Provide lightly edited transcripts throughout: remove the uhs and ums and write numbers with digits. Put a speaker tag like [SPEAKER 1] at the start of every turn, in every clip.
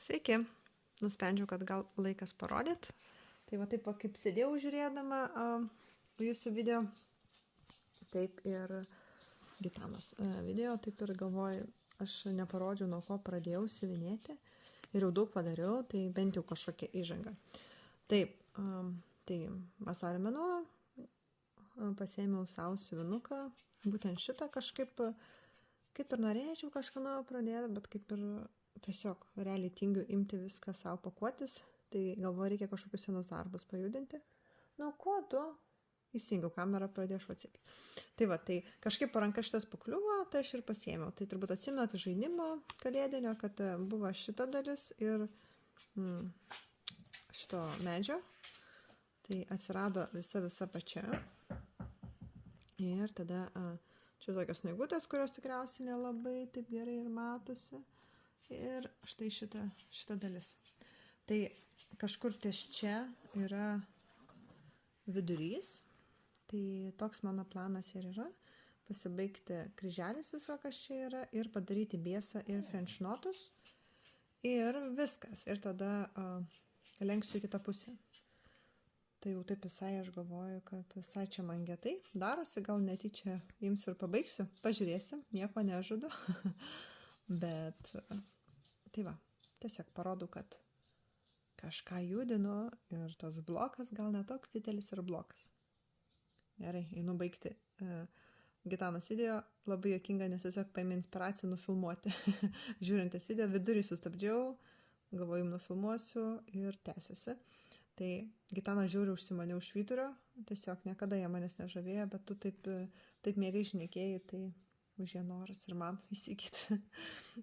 [SPEAKER 1] Sveiki, nusprendžiau, kad gal laikas parodyt. Tai va taip, kaip sėdėjau žiūrėdama jūsų video, taip ir Gitanos video, taip ir galvoju, aš neparodžiau, nuo ko pradėjau siuvinėti ir jau daug padariau, tai bent jau kažkokia įžanga. Taip, tai vasario mėnuo pasiėmiau savo siuvinuką, būtent šitą kažkaip, kaip ir norėčiau kažką naujo pradėti, bet kaip ir tiesiog realiai tingiu imti viską savo pakuotis, tai galvoju, reikia kažkokius senus darbus pajudinti. Nu, ko tu? Įsijungiau kamerą, pradėjau švacėti. Tai va, tai kažkaip po ranka šitas pakliuvo, tai aš ir pasiėmiau. Tai turbūt atsimenate žaidimo kalėdinio, kad buvo šita dalis ir šito medžio. Tai atsirado visa pačia. Ir tada čia tokios snaigutės, kurios tikriausiai nelabai taip gerai ir matosi. Ir štai šita dalis. Tai kažkur ties čia yra vidurys. Tai toks mano planas ir yra. Pasibaigti kryželis viso, kas čia yra. Ir padaryti biesą ir french notus. Ir viskas. Ir tada lenksiu į kitą pusę. Tai jau taip visai aš galvoju, kad visai čia man getai darosi. Gal netyčia imsiu ir pabaigsiu. Pažiūrėsim. Nieko nežadu. Bet tai va, tiesiog parodau, kad kažką judinu ir tas blokas gal netoks didelis ir blokas. Gerai, einu baigti Gitanos video. Labai juokinga, nes tiesiog paėmė inspiraciją nufilmuoti. Žiūrintis video, vidurį sustabdžiau, galvoju, nufilmuosiu ir tęsiuosi. Tai Gitana žiūri užsimaniau švyturio, tiesiog niekada jie manęs nežavėjo, bet tu taip mėriai šnekėjai, tai užėjo noras ir man įsigyti.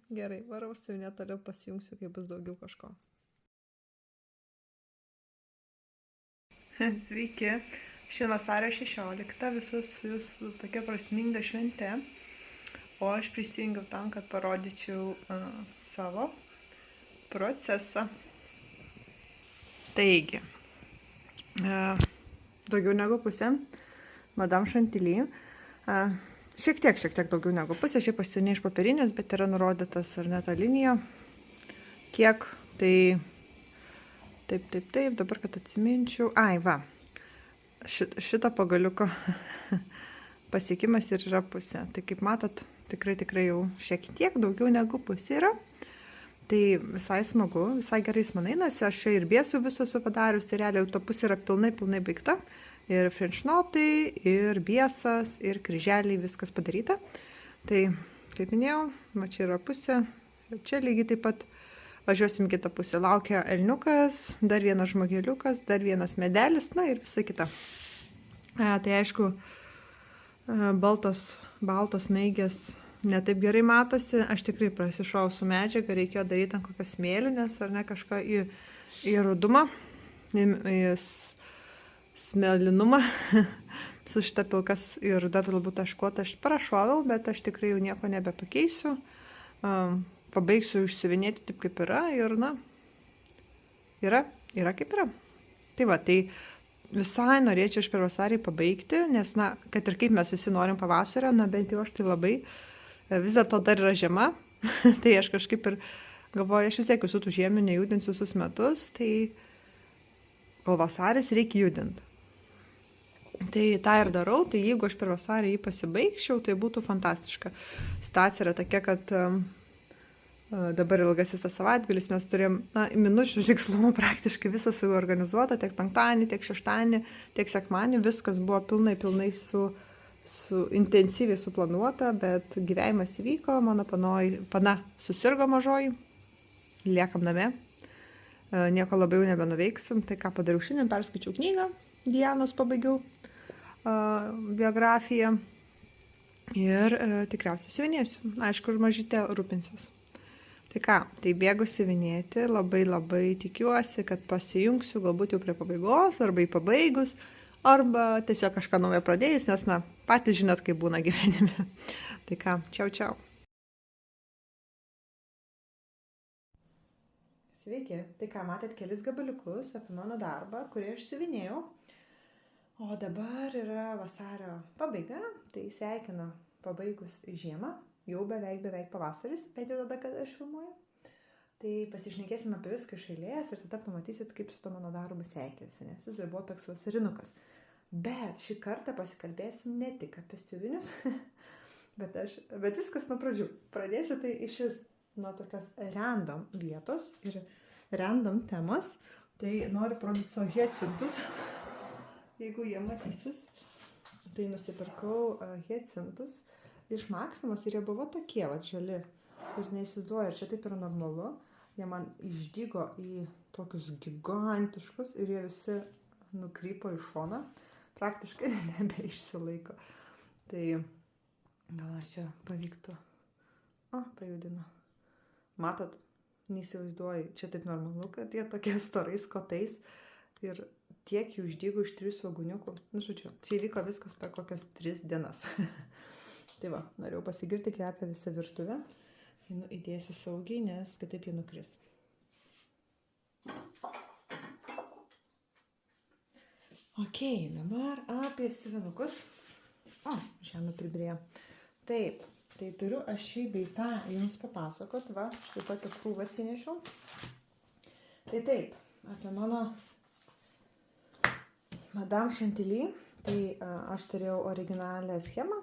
[SPEAKER 1] Gerai, varau siuvinę, toliau pasijungsiu, kai bus daugiau kažko. Sveiki, šiandien vasario 16, visus jūsų tokia prasminga šventė, o aš prisijungiau tam, kad parodyčiau savo procesą. Taigi, daugiau negu pusė, Madame Chantilly. Šiek tiek daugiau negu pusė, šiaip aš siuvinėjau iš popierinės, bet yra nurodytas ar ne ta linija. Kiek, tai taip, dabar kad atsiminčiau. Ai, va, šitą pagaliuko pasiekimas ir yra pusė. Tai kaip matot, tikrai jau šiek tiek daugiau negu pusė yra. Tai visai smagu, visai gerai man einasi, aš čia ir biesų visą esu padarius, tai realiai ta pusė yra pilnai baigta. Ir french notai, ir biesas, ir kryželiai, viskas padaryta. Tai, kaip minėjau, va čia yra pusė, ir čia lygiai taip pat važiuosim kitą pusę. Laukia elniukas, dar vienas žmogeliukas, dar vienas medelis, na ir visa kita. Tai aišku, baltos snaigės netaip gerai matosi. Aš tikrai prasišau su medžiaga, reikėjo daryti ant kokias mėlynės ar ne kažką į rudumą, į smelinumą su šita pilkas ir dar galbūt taškuota aš prašoviau, bet aš tikrai jau nieko nebepakeisiu. Pabaigsiu išsiuvinėti taip kaip yra ir na, yra kaip yra. Tai va, tai visai norėčiau aš per vasarį pabaigti, nes na, kad ir kaip mes visi norim pavasario, na bent jau aš tai labai, vis dėlto dar yra žiema, tai aš kažkaip ir galvoju, aš vis tiek visų tų žiemių nejudinsiu visus metus, tai kol vasaris reikia judinti. Tai tą ir darau, tai jeigu aš per vasarį jį pasibaigčiau, tai būtų fantastiška. Situacija yra tokia, kad dabar ilgasis tas savaitgalis mes turėjom, na, minučių tikslumą praktiškai visą suorganizuota, tiek penktadienį, tiek šeštadienį, tiek sekmadienį, viskas buvo pilnai intensyviai suplanuota, bet gyvenimas įvyko, mano pana susirgo mažoji, liekam name. Nieko labiau nebenuveiksim, tai ką padariau šiandien, perskaičiau knygą, Dianos pabaigiau biografiją ir tikriausiai siuvinėsiu, aišku, už mažytę rūpinsiuos. Tai ką, tai bėgu siuvinėti, labai tikiuosi, kad pasijungsiu galbūt jau prie pabaigos, arba į pabaigus, arba tiesiog kažką naujo pradėjus, nes, na, patys žinot, kaip būna gyvenime. Tai ką, čiau. Sveiki, tai ką, matėt kelis gabaliukus apie mano darbą, kurį aš siuvinėjau. O dabar yra vasario pabaiga, tai sveikinu pabaigus žiemą, jau beveik pavasaris, bet jau tada, kad aš filmuoju. Tai pasišnekėsim apie viską iš eilės ir tada pamatysit, kaip su to mano darbu sekėsi, nes jis buvo toks vasarinukas. Bet šį kartą pasikalbėsim ne tik apie siuvinius, bet viskas nuo pradžių. Pradėsiu tai iš vis nuo tokios random vietos ir random temos. Tai noriu parodyti savo hiacintus, jeigu jie matysis. Tai nusipirkau hiacintus iš Maksimos ir jie buvo tokie, žali. Ir neįsivaizduoju, ir čia taip yra normalu. Jie man išdygo į tokius gigantiškus ir jie visi nukrypo į šoną. Praktiškai nebeišsilaiko. Tai gal aš čia pavyktų. Pajudinu. Matot, neįsivaizduoju, čia taip normalu, kad jie tokie storais kotais. Ir tiek jų išdygo iš 3 svogūniukų. Žodžiu, čia įvyko viskas per kokias 3 dienas. Tai va, norėjau pasigirti, kvepia visą virtuvę. Įdėsiu saugiai, nes kitaip jie nukris. Ok, dabar apie siuvinukus. Žemė pribirėjo. Taip, tai turiu aš šį bei tą jums papasakot. Va, štai tokią krūvą atsinešiau. Tai taip, apie mano Madame Chantilly. Tai aš turėjau originalią schemą.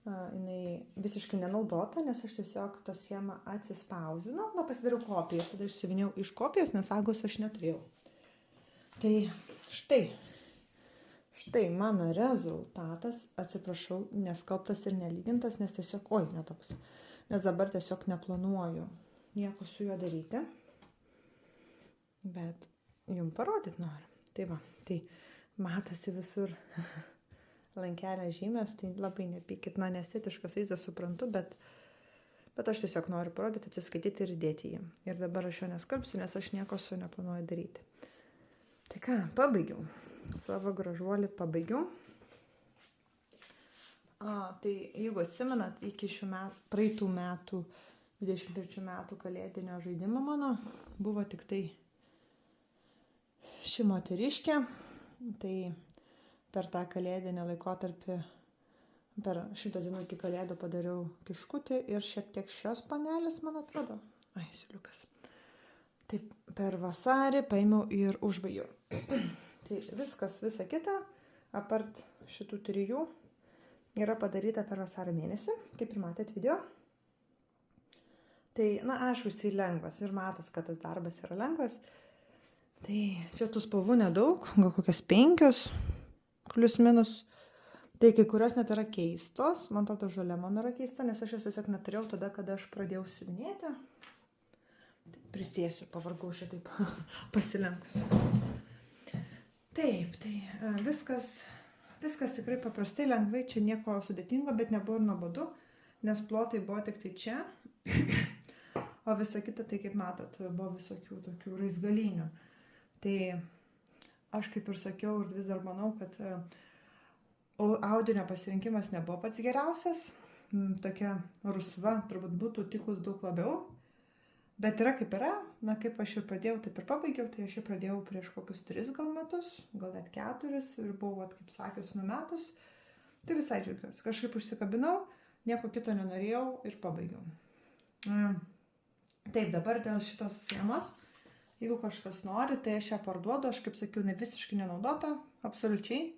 [SPEAKER 1] Jinai visiškai nenaudota, nes aš tiesiog tą schemą atsispausdinau, pasidariau kopiją, tada išsiuvinėjau iš kopijos, nes sagos aš neturėjau. Tai štai mano rezultatas, atsiprašau, neskalbtas ir nelygintas, nes tiesiog, netapus, nes dabar tiesiog neplanuoju nieko su juo daryti, bet jums parodyti noriu. Tai va, tai matosi visur lankelę žymės, tai labai nepykit, nestetiškas vaizdas, suprantu, bet aš tiesiog noriu parodyti, atsiskaityti ir įdėti jį. Ir dabar aš jo neskalbsiu, nes aš nieko su neplanuoju daryti. Tai ką, pabaigiau. Savo gražuolį pabaigiau. Tai jeigu atsimenat, iki praeitų metų, 23 metų kalėdinio žaidimo mano, buvo tik tai ši moteriškė. Tai per tą kalėdinę laikotarpį, per 100 dienų iki kalėdų padariau kiškutį ir šiek tiek šios panelės, man atrodo. Siuliukas. Taip, per vasarį paėmiau ir užbaigiau. Tai viskas, visa kita, apart šitų 3, yra padaryta per vasario mėnesį, kaip ir matėt video. Tai, aišku, jis lengvas ir matas, kad tas darbas yra lengvas. Tai čia tų spalvų nedaug, gal kokias 5. Plius minus. Tai kai kurios net yra keistos. Man atrodo, žalia man yra keista, nes aš jos tiesiog neturėjau tada, kada aš pradėjau siuvinėti. Prisėsiu, pavargau šitaip pasilenkus. Taip, tai viskas tikrai paprastai, lengvai, čia nieko sudėtingo, bet nebuvo ir nuobodu, nes plotai buvo tik tai čia. O visa kita, tai kaip matot, buvo visokių tokių raizgalinių. Tai aš kaip ir sakiau ir vis dar manau, kad audinio pasirinkimas nebuvo pats geriausias. Tokia rusva turbūt būtų tikus daug labiau. Bet yra kaip yra. Kaip aš ir pradėjau, taip ir pabaigiau. Tai aš ir pradėjau prieš kokius 3 gal metus, gal net 4. Ir buvau, kaip sakius, numetus. Tai visai džiaugiuosi. Kažkaip užsikabinau, nieko kito nenorėjau ir pabaigiau. Taip, dabar dėl šitos schemos. Jeigu kažkas nori, tai aš ją parduodu, aš kaip sakiau, visiškai nenaudota, absoliučiai,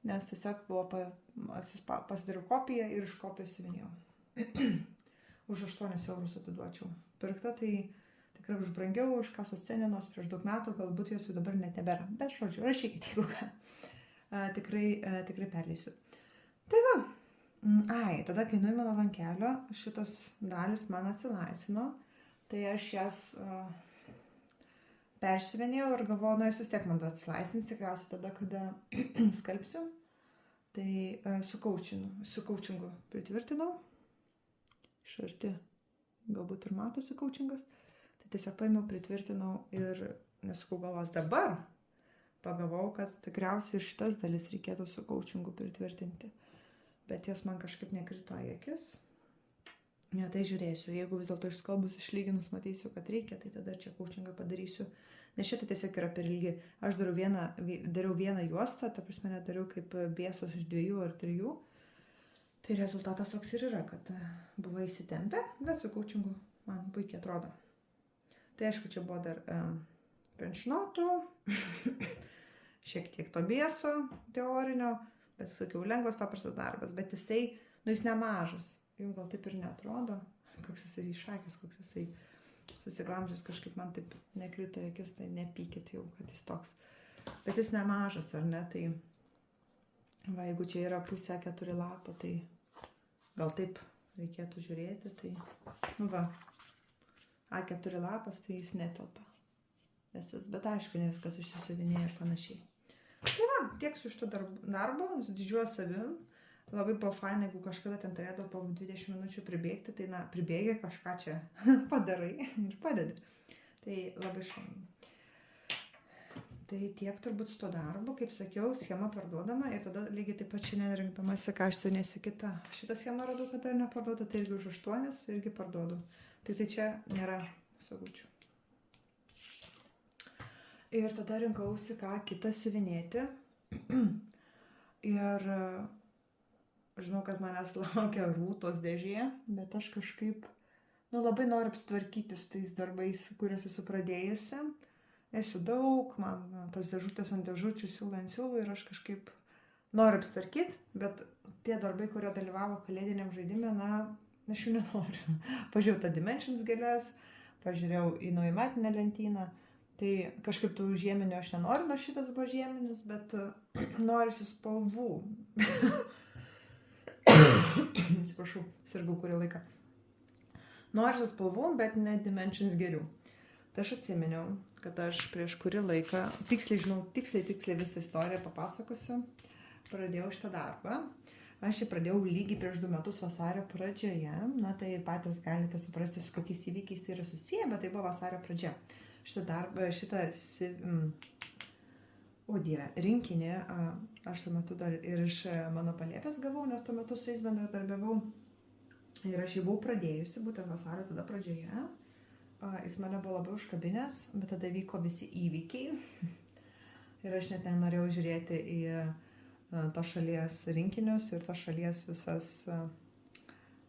[SPEAKER 1] nes tiesiog buvo pasidariau kopiją ir iš kopijos siuvinėjau. Už 8 eurus atiduočiau. Pirkta tai tikrai už brangiau, už kasos ceninos prieš daug metų, galbūt jos jau dabar net nebėra. Bet žodžiu, rašykite, jeigu ką. Tikrai perleisiu. Tai va. Tada kai nuėjau mano lankelio, šitos dalis man atsilaisino, tai aš jas persiuvinėjau ir galvoju, jos vis tiek man atsilaisins, tikriausiai tada, kada skalbsiu. Tai su kaučingu pritvirtinau. Iš arti galbūt ir matosi kaučingas. Tai tiesiog paėmiau, pritvirtinau ir nesukau galvos. Dabar pagavau, kad tikriausiai ir šitas dalis reikėtų su kaučingu pritvirtinti. Bet jas man kažkaip nekrito į akis. Tai žiūrėsiu, jeigu vis dėlto išskalbus išlyginus matysiu, kad reikia, tai tada čia kaučingą padarysiu. Nes šitą tiesiog yra per ilgi. Aš dariau vieną juostą, ta prasme nedariau kaip bėsos iš 2 ar 3. Tai rezultatas toks ir yra, kad buvo įsitempę, bet su kaučingu man puikiai atrodo. Tai aišku, čia buvo dar penšnotų, šiek tiek to bieso teorinio, bet sakiau, lengvas paprastas darbas, bet jisai, jis nemažas, jums gal taip ir neatrodo, koks jisai išakęs, koks jisai susiglamžęs, kažkaip man taip nekrito į akis, tai nepykit jau, kad jis toks, bet jis nemažas, ar ne, tai va, jeigu čia yra pusė 4 lapo, tai gal taip reikėtų žiūrėti, tai, va, A4 lapas, tai jis netelpa visas, bet aišku, ne viskas išsisuvinėja ir panašiai. Tai va, tiek su šito darbo, didžiuoju savim, labai buvo faina, jeigu kažkada ten turėdavau po 20 minučių pribėgti, tai na, pribėgi kažką čia padarai ir padedi. Tai labai šauniai. Tai tiek turbūt su to darbu, kaip sakiau, schema parduodama ir tada lygiai taip pat šiandien rinkdamasi, ką aš siunėsiu kitą. Šitą schemą radau, kad dar neparduodu, tai irgi už 8 irgi parduodu. Tai čia nėra sagučių. Ir tada rinkausi, ką kitą siuvinėti. Ir žinau, kad manęs laukia rūtos dėžė, bet aš kažkaip, labai noriu apsitvarkyti su tais darbais, kuriuos esu pradėjusi. Esu daug, man tos dėžutės ant dėžučių, siūlai ant siūlų ir aš kažkaip noriu apsitvarkyti, bet tie darbai, kurie dalyvavo kalėdiniam žaidime, aš jų nenoriu. Pažiūrėjau tą Dimensions gėlės, pažiūrėjau į naujametinę lentyną, tai kažkaip tų žieminių aš nenoriu, nors šitas buvo žieminis, bet norisi spalvų. Atsiprašau, sirgau kurį laiką. Norisi spalvų, bet ne Dimensions gėlių. Tai aš atsiminiau, kad aš prieš kurį laiką, tiksliai visą istoriją papasakosiu, pradėjau šitą darbą. Aš jį pradėjau lygiai prieš 2 metus vasario pradžioje, tai patys galite suprasti, su kokiais įvykiais tai yra susiję, bet tai buvo vasario pradžia. Rinkinį aš tuo metu dar ir iš mano palėpės gavau, nes tuo metu su jais bendradarbiavau. Ir aš jį buvau pradėjusi, būtent vasario tada pradžioje. Jis mane buvo labai užkabinęs, bet tada vyko visi įvykiai. Ir aš net nenorėjau žiūrėti į tos šalies rinkinius ir tos šalies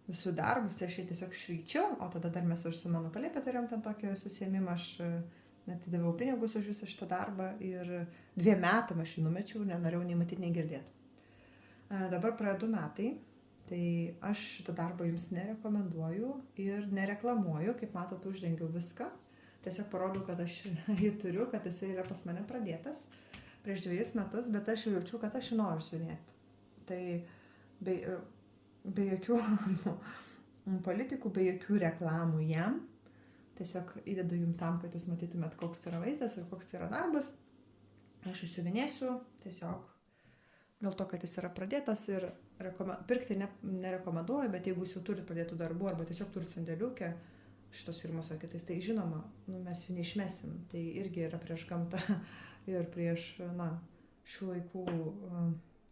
[SPEAKER 1] visų darbus, tai aš jį tiesiog šveičiau, o tada dar mes ir su mano palėpė turėjom ten tokį susiėmimą, aš net įdaviau pinigus už visą šitą darbą ir 2 metam aš jį numečiau, nenorėjau nei matyti, nei girdėti. Dabar praėjo 2 metai, tai aš šitą darbą jums nerekomenduoju ir nereklamuoju, kaip matot, uždengiau viską, tiesiog parodau, kad aš jį turiu, kad jisai yra pas mane pradėtas prieš 2 metus, bet aš jau jaučiu, kad aš jį noriu siuvinėti. Tai be jokių politikų, be jokių reklamų jam. Tiesiog įdedu jums tam, kad jūs matytumėt, koks tai yra vaizdas ir koks tai yra darbas. Aš įsiuvinėsiu tiesiog dėl to, kad jis yra pradėtas ir pirkti nerekomenduoju, bet jeigu jūs jau turite pradėtų darbų arba tiesiog turite sandėliukę šitos firmos ar kitais, tai žinoma, mes jų neišmesim. Tai irgi yra prieš gamtą ir prieš šių laikų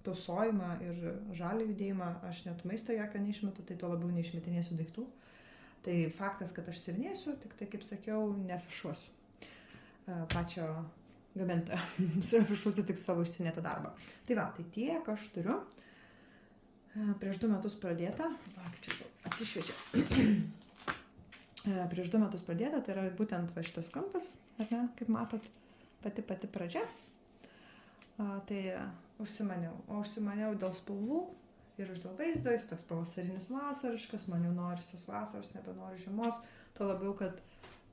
[SPEAKER 1] tausojimą ir žalį judėjimą. Aš net maisto jokio neišmetu, tai to labiau neišmetinėsiu daiktų. Tai faktas, kad aš siuvinėsiu, tik tai, kaip sakiau, neafišuosiu pačio gamintojo. Afišuosiu tik savo išsinėtą darbą. Tai va, tai tiek aš turiu. Prieš 2 metus pradėta. Atsišviečiu. Prieš 2 metus pradėta, tai yra būtent va šitas kampas, ar ne, kaip matot, pati pradžia. Tai užsimaniau dėl spalvų ir dėl vaizdo, jis toks pavasarinis vasariškas, man jau noris tos vasaros, nebenoriu žiemos, tuo labiau, kad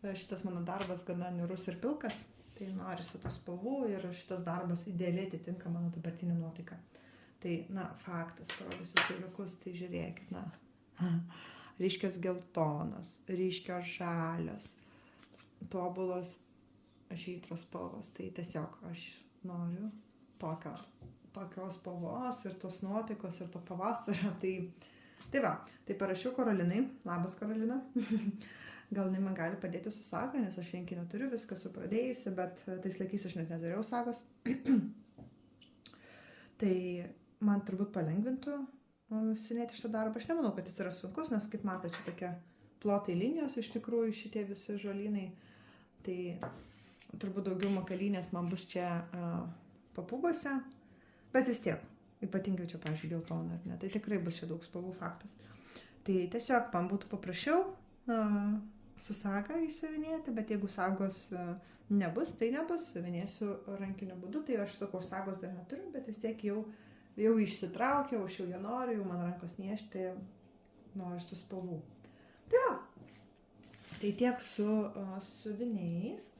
[SPEAKER 1] šitas mano darbas gana niūrus ir pilkas, tai norisi tos spalvų ir šitas darbas idealiai atitinka mano dabartinį nuotaiką. Tai, faktas, parodysiu siūliukus, tai žiūrėkit, ryškios geltonos, ryškios žalios, tobulos žydros spalvos, tai tiesiog aš noriu tokios spalvos ir tos nuotaikos ir to pavasario, tai va, tai parašiau Karolinai, labas Karolina, gal jinai man gali padėti su saga, nes aš rinkinį turiu, viską supradėjusi, bet tais laikais aš net neturėjau sagos, tai man turbūt palengvintų siuvinėti šitą darbą. Aš nemanau, kad jis yra sunkus, nes kaip matote, čia tokie plotai linijos iš tikrųjų šitie visi žolynai, tai turbūt daugiau makalynės man bus čia papūgose, bet vis tiek, ypatingai čia, pavyzdžiui, geltona, ar ne, tai tikrai bus čia daug spalvų faktas. Tai tiesiog man būtų paprašiau su saga išsiuvinėti, bet jeigu sagos nebus, tai nebus, siuvinėsiu rankiniu būdu, tai aš sakau, sagos dar neturiu, bet vis tiek jau išsitraukiau, aš jau ją noriu, jau man rankos niežti, noriu tų spalvų. Tai va, tai tiek su siuviniais,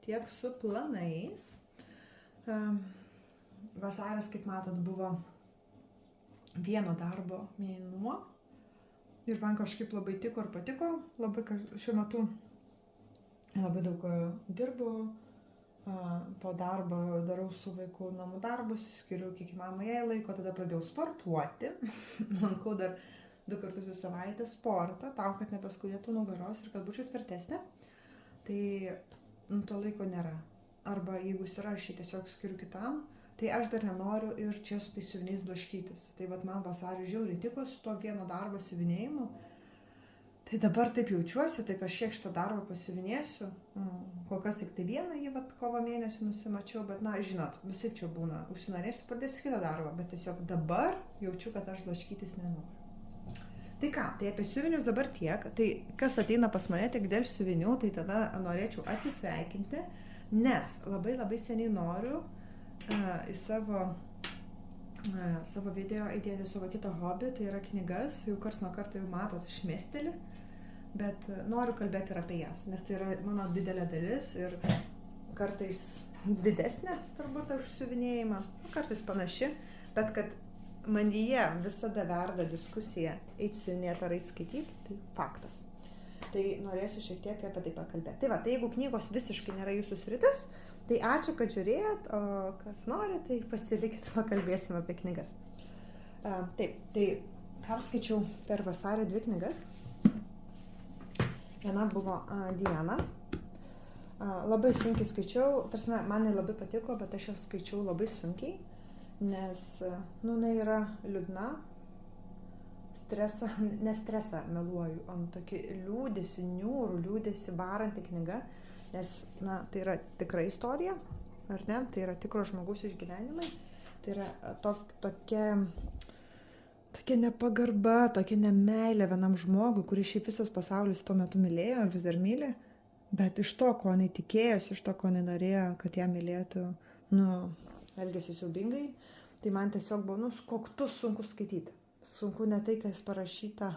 [SPEAKER 1] tiek su planais. Vasaris, kaip matot, buvo vieno darbo mėnuo ir man kažkaip labai tiko ir patiko. Labai šiuo metu labai daug dirbu, po darbo darau su vaiku namų darbus, skiriu kiek įmanoma jai laiko, tada pradėjau sportuoti. Lankau dar 2 kartus į savaitę sportą, tam, kad nebeskaudėtų nugaros ir kad būčiau tvirtesnė. Tai to laiko nėra. Arba jeigu jis yra, aš jį tiesiog skiriu kitam, tai aš dar nenoriu ir čia su tais siuviniais blaškytis. Tai vat man vasarį žiauriai tiko su to vieno darbo siuvinėjimu. Tai dabar taip jaučiuosi, tai kažkiek šitą darbą pasiuvinėsiu. Kol kas tik tai vieną jį vat kovo mėnesį nusimačiau, bet na, žinot, visai čia būna. Užsinorėsiu, pradėsiu kitą darbą, bet tiesiog dabar jaučiu, kad aš blaškytis nenoriu. Tai ką, tai apie siuvinius dabar tiek. Tai kas ateina pas mane tik dėl siuvinių, tai tada norėčiau atsisveikinti, nes labai seniai noriu į savo video įdėti savo kitą hobį, tai yra knygas, jau karts nuo karto jau matot šmėstelį, bet noriu kalbėti ir apie jas, nes tai yra mano didelė dalis ir kartais didesnė turbūt už siuvinėjimą, kartais panaši, bet kad manyje visada verda diskusija eiti siuvinėti ar eiti skaityti, tai faktas. Tai norėsiu šiek tiek apie tai pakalbėti. Tai va, tai jeigu knygos visiškai nėra jūsų sritis, tai ačiū, kad žiūrėjot, o kas nori, tai pasilikit, pakalbėsim apie knygas. Taip, tai perskaičiau per vasarį 2 knygas. Viena buvo Diana. Labai sunkiai skaičiau, tarsi man labai patiko, bet aš ją skaičiau labai sunkiai, nes, jinai yra liūdna, ne stresą meluoju, tokį liūdėsi, niūrų liūdėsi varanti knyga, nes, tai yra tikra istorija, ar ne, tai yra tikro žmogaus išgyvenimai, tai yra tokia nepagarba, tokia nemeilė vienam žmogui, kurį šiaip visas pasaulis tuo metu mylėjo ir vis dar myli, bet iš to, ko jinai tikėjosi, iš to, ko jinai norėjo, kad ją mylėtų, elgėsi siaubingai, tai man tiesiog buvo, koktus sunku skaityti. Sunku ne tai, kas parašyta,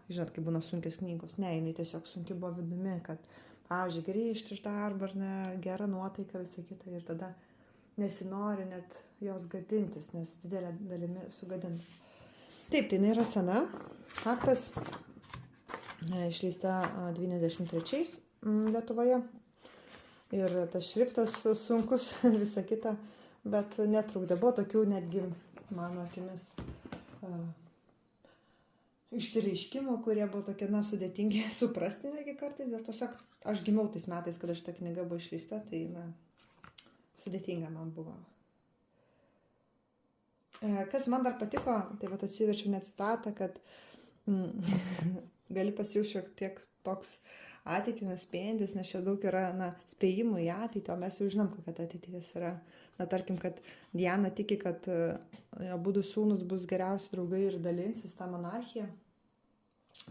[SPEAKER 1] žinot, kaip būna sunkios knygos, ne, jinai tiesiog sunki buvo vidumi, kad, pavyzdžiui, grįžti iš darbo, ar ne, gera nuotaika, visą kitą, ir tada nesinori net jos gadintis, nes didelė dalimi sugadinta. Taip, tai jinai yra sena, faktas, išleista 93 Lietuvoje ir tas šriftas sunkus, visa kita, bet netrukdė, buvo tokių netgi, mano akimis, išsireiškimų, kurie buvo tokie, sudėtingi suprasti negi kartais, dėl tiesiog aš gimiau tais metais, kada šita knyga buvo išleista, tai, sudėtinga man buvo. Kas man dar patiko, tai atsiverčiau net citatą, kad gali pasijausti šiek tiek toks ateitį nespėjantis, nes čia daug yra spėjimų į ateitį, o mes jau žinom, kokia ta ateitis yra. Tarkim, kad Diana tiki, kad abudu sūnus bus geriausi draugai ir dalinsis tą monarchiją,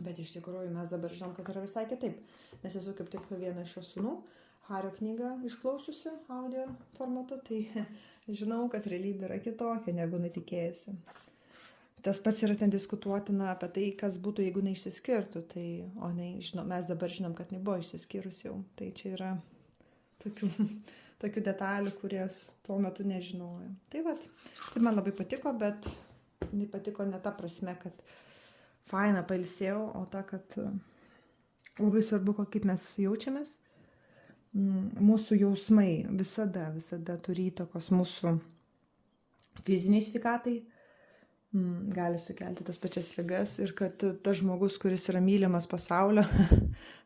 [SPEAKER 1] bet iš tikrųjų mes dabar žinom, kad yra visai kitaip, nes esu kaip tik vieną iš jo sūnų Hario knygą išklausiusi audio formatu, tai žinau, kad realybė yra kitokia, negu netikėjusi. Tas pats yra ten diskutuotina apie tai, kas būtų, jeigu neišsiskirtų, tai, mes dabar žinom, kad nebuvo išsiskyrus jau, tai čia yra tokių detalių, kurias tuo metu nežinojau. Tai man labai patiko, bet nepatiko ne ta prasme, kad faina pailsėjau, o ta, kad labai svarbu, kaip mes jaučiamės. Mūsų jausmai visada turi įtakos mūsų fiziniai sveikatai, gali sukelti tas pačias ligas ir kad tas žmogus, kuris yra mylimas pasaulio,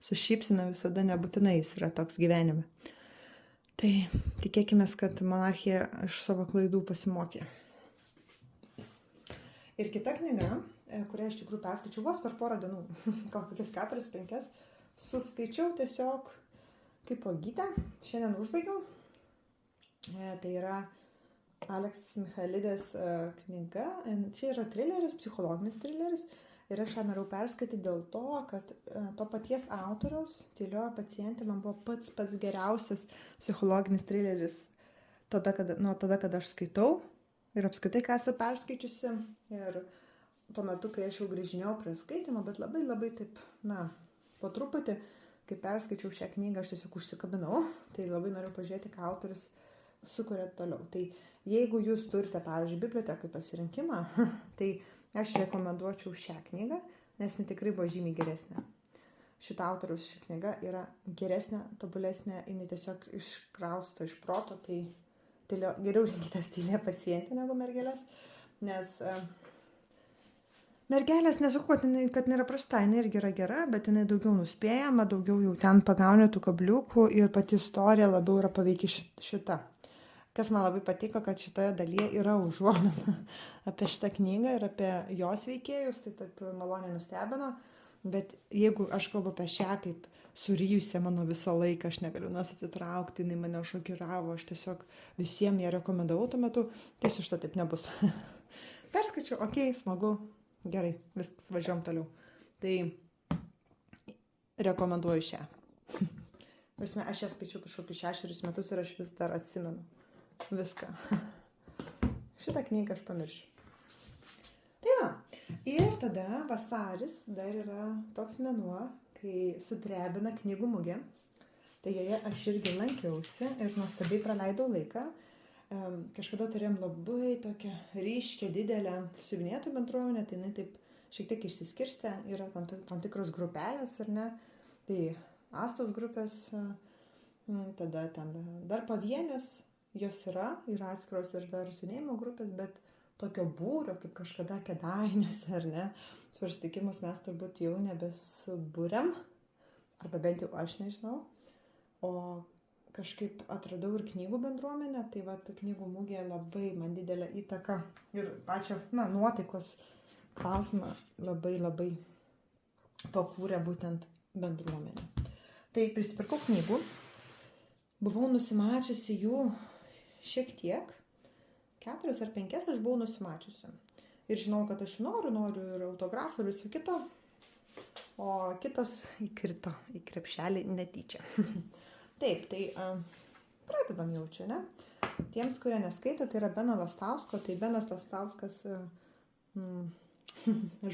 [SPEAKER 1] su šypsena visada nebūtinai jis yra toks gyvenime. Tai tikėkime, kad monarchija iš savo klaidų pasimokė. Ir kita knyga, kurią iš tikrųjų perskaičiau vos per porą dienų, gal kokias 4-5, suskaičiau tiesiog kaip uogytę, šiandien užbaigiau. Tai yra Alex Michaelidės knyga, čia yra trileris, psichologinis trileris, Ir aš ją norėjau perskaityti dėl to, kad to paties autoriaus Tylioji pacientė man buvo pats geriausias psichologinis trileris nuo tada, kada aš skaitau ir apskritai, ką esu perskaičiusi. Ir tuo metu, kai aš jau grįžinėjau prie skaitimo, bet labai taip, po truputį, kai perskaičiau šią knygą, aš tiesiog užsikabinau, tai labai noriu pažiūrėti, ką autorius sukuria toliau. Tai jeigu jūs turite, pavyzdžiui, bibliotekai pasirinkimą, tai aš rekomenduočiau šią knygą, nes jinai tikrai buvo žymiai geresnė. Šita autoriaus ši knyga yra geresnė, tobulesnė, jinai tiesiog iškrausto iš proto, tai geriau rinkitės Tylioji pacientė negu Mergelės, nes Mergelės nesakau, kad nėra prasta, jinai irgi yra gera, bet jinai daugiau nuspėjama, daugiau jau ten pagauni tų kabliukų ir pati istorija labiau yra paveiki šita. Kas man labai patiko, kad šitoje dalyje yra užuomina apie šitą knygą ir apie jos veikėjus, tai taip maloniai nustebino, bet jeigu aš kalbu apie šią kaip surijusią mano visą laiką, aš negaliu atitraukti, jinai mane šokiravo, aš tiesiog visiems ją rekomendavau tuo metu, tai su šito taip nebus. Perskaičiau, smagu. Gerai, viskas, važiuojam toliau. Tai rekomenduoju šią. Aš ją skaičiau kažkokius 6 metus ir aš vis dar atsimenu viską. Šitą knygą aš pamiršiu. Tai va. Ir tada vasaris dar yra toks mėnuo, kai sudrebina knygų mugė. Tai joje aš irgi lankiausi ir nuostabiai praleidau laiką. Kažkada turėjom labai tokią ryškę, didelę siuvinėtojų bendruomenę, tai jinai taip šiek tiek išsiskirstė, yra tam tikros grupelės, ar ne, tai Astos grupės, tada ten dar pavienės, jos yra atskiros ir dar siuvinėjimo grupės, bet tokio būrio, kaip kažkada Kėdainiuose, ar ne, susitikimus mes turbūt jau nebesubūrėm, arba bent jau aš nežinau, o kažkaip atradau ir knygų bendruomenę, tai knygų mugė labai man didelę įtaką ir pačią, nuotaikos klausimą labai pakūrė būtent bendruomenė. Tai prisipirkau knygų, buvau nusimačiusi jų šiek tiek, 4 ar 5 aš buvau nusimačiusi. Ir žinau, kad aš noriu ir autografų ir viso kito, o kitos įkrito į krepšelį netyčia. Taip, tai pradedam jau čia, ne? Tiems, kurie neskaito, tai yra Beno Lastausko, tai Benas Lastauskas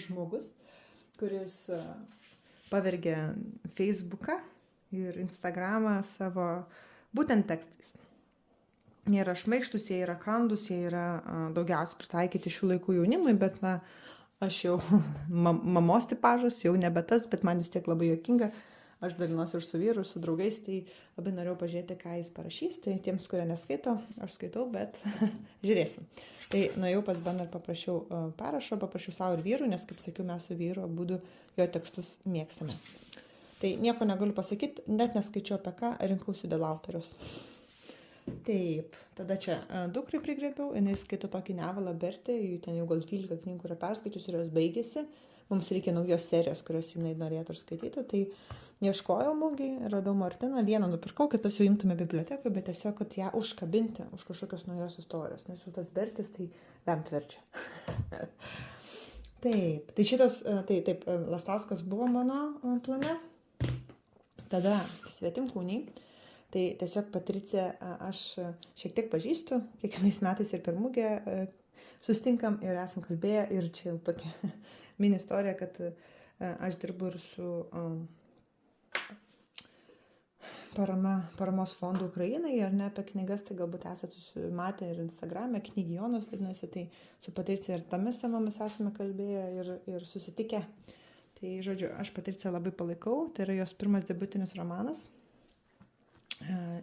[SPEAKER 1] žmogus, kuris pavergė Facebooką ir Instagramą savo būtent tekstais. Jie yra šmaikštus, jie yra kandus, jie yra daugiausiai pritaikyti šių laikų jaunimui, bet aš jau mamos tipažas, jau nebe tas, bet man vis tiek labai juokinga. Aš dalinuosi ir su vyru, ir su draugais, tai labai norėjau pažiūrėti, ką jis parašys. Tai tiems, kurie neskaito, aš skaitau, bet žiūrėsim. Tai nuėjau pas Beną ir paprašiau parašo, paprašiau savo ir vyrų, nes, kaip sakiau, mes su vyru abudu jo tekstus mėgstame. Tai nieko negaliu pasakyti, net neskaičiau apie ką, rinkausi dėl autoriaus. Taip, tada čia dukrai prigrėbiau, jinai skaito tokį Nevalą Bertį, ten jau gal 12 knygų yra perskaičius ir jos baigėsi. Mums reikia naujos serijos, kurios jinai norėtų ir skaitytų, tai ieškojau mugėj, radau Martiną, vieną nupirkau, kitas jau imtume bibliotekoje, bet tiesiog, kad ją užkabinti už kažkokios naujos istorijos, nes jau tas Bertis tai vemt verčia. Taip, tai šitas, taip, Lastauskas buvo mano plane, tada Svetimkūniai, tai tiesiog Patriciją aš šiek tiek pažįstu, kiekvienais metais ir per mugę sustinkam ir esam kalbėję ir čia jau tokia mini istorija, kad aš dirbu ir su paramos fondu Ukrainai, ar ne, apie knygas, tai galbūt esate susimatę ir Instagrame, Knygijonas vadinasi, tai su Patricija ir tomis temomis esame kalbėję ir susitikę. Tai, žodžiu, aš Patriciją labai palaikau, tai yra jos pirmas debiutinis romanas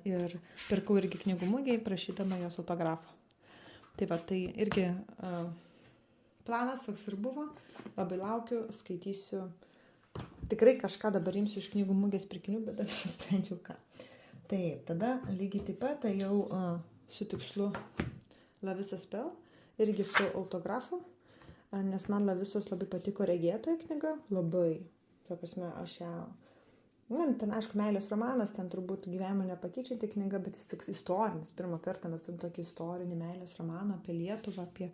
[SPEAKER 1] ir pirkau irgi knygų mugėj, prašydama jos autografą. Tai va, tai irgi planas toks ir buvo, labai laukiu, skaitysiu, tikrai kažką dabar imsiu iš knygų mugės pirkinių, bet aš nesprendžiau ką. Taip, tada lygiai taip pat tai jau su tikslu Lavisos Pel, irgi su autografu, nes man Lavisos labai patiko Regėtojo knyga, labai, ta prasme, aš ją, ten aišku meilės romanas, ten turbūt gyvenimo nepakeičianti knyga, bet jis toks istorinis, pirmą kartą mes turim tokį istorinį meilės romaną apie Lietuvą, apie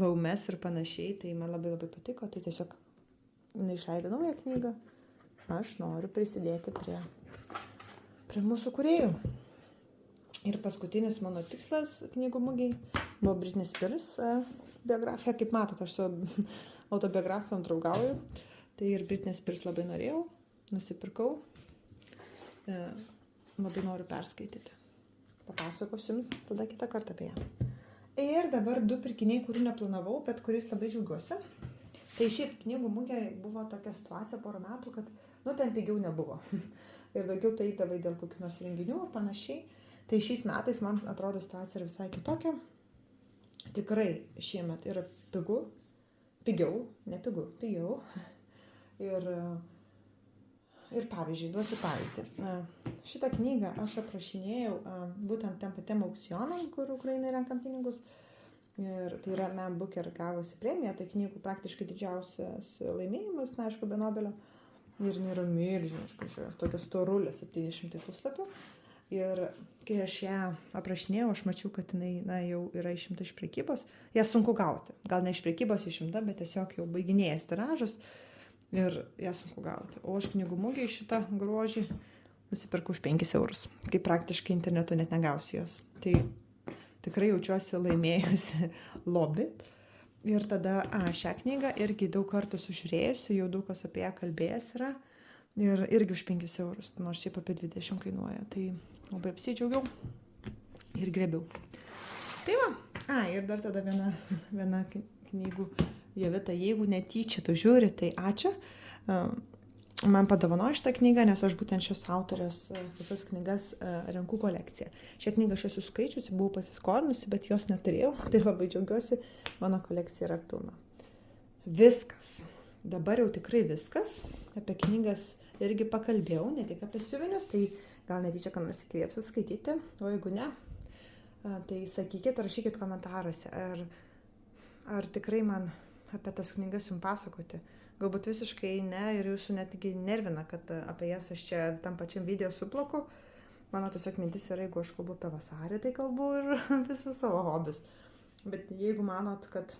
[SPEAKER 1] laumes ir panašiai, tai man labai patiko, tai tiesiog jinai išleido naują knygą, aš noriu prisidėti prie mūsų kūrėjų. Ir paskutinis mano tikslas knygų mugėj buvo Britney Spears biografija. Kaip matot, aš su autobiografijom draugauju. Tai ir Britney Spears labai norėjau, nusipirkau. Labai noriu perskaityti. Papasakosiu jums tada kitą kartą apie ją. Ir dabar 2 pirkiniai, kurių neplanavau, bet kuris labai džiaugiuosi. Tai šiaip knygų mugė buvo tokia situacija porą metų, kad, ten pigiau nebuvo. Ir daugiau tai eidavai dėl kokių nors renginių ar panašiai. Tai šiais metais, man atrodo, situacija yra visai kitokia. Tikrai šiemet yra pigiau. Ir pavyzdžiui, duosiu pavyzdį. Šitą knygą aš aprašinėjau būtent tiem patiem aukcionam, kur Ukrainai renkam pinigus. Ir tai yra Man Booker gavusi premiją, tai knygų praktiškai didžiausias laimėjimas, aišku, be Nobelio. Ir nėra milžiniška, tokia storulė, 700 puslapių. Ir kai aš ją aprašinėjau, aš mačiau, kad jinai jau yra išimta iš prekybos. Ją sunku gauti. Gal ne iš prekybos išimta, bet tiesiog jau baiginėjęs tiražas. Ir ją sunku gauti. O aš knygų mugėj šitą grožį nusipirkau už 5 eurus. Kai praktiškai internetu net negausi jos. Tai tikrai jaučiuosi laimėjusi lobį. Ir tada šią knygą irgi daug kartų sužiūrėjusi, jau daug kas apie ją kalbėjęs yra. Ir irgi už 5 eurus, nors šiaip apie 20 kainuoja. Tai labai apsidžiaugiau ir grebiau. Tai va, ir dar tada viena knygų Jovita, jeigu netyčia tu žiūri, tai ačiū. Man padovanojo šitą knygą, nes aš būtent šios autorės visas knygas renku kolekciją. Šią knygą aš esu skaičiusi, buvau pasiskolinusi, bet jos neturėjau. Tai labai džiaugiuosi, mano kolekcija yra pilna. Viskas. Dabar jau tikrai viskas. Apie knygas irgi pakalbėjau, ne tik apie siuvinius, tai gal netyčia ką nors įkvėpsiu skaityti, o jeigu ne, tai sakykit, rašykit komentaruose, ar tikrai man apie tas knygas jums pasakoti. Galbūt visiškai ne ir jūsų netgi nervina, kad apie jas aš čia tam pačiam video suplaku. Mano tiesiog mintis yra, jeigu aš kalbu apie vasarį, tai kalbu ir visus savo hobis. Bet jeigu manot, kad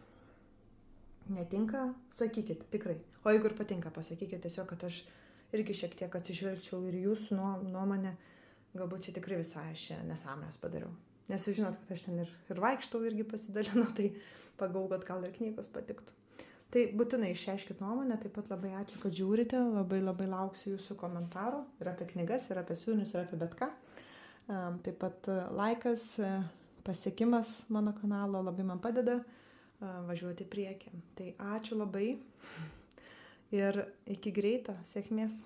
[SPEAKER 1] netinka, sakykit, tikrai. O jeigu ir patinka, pasakykit tiesiog, kad aš irgi šiek tiek atsižvelgčiau ir jūsų nuomonę, galbūt čia tikrai visai aš nesąmonės padariau. Nes jūs žinot, kad aš ten ir vaikštau irgi pasidalinu, tai pagau, kad gal ir knygos patiktų. Tai būtinai išreiškit nuomonę, taip pat labai ačiū, kad žiūrite, labai lauksiu jūsų komentarų ir apie knygas, ir apie siūlinius, ir apie bet ką. Taip pat laikas, pasiekimas mano kanalo labai man padeda važiuoti į priekį. Tai ačiū labai ir iki greito, sėkmės.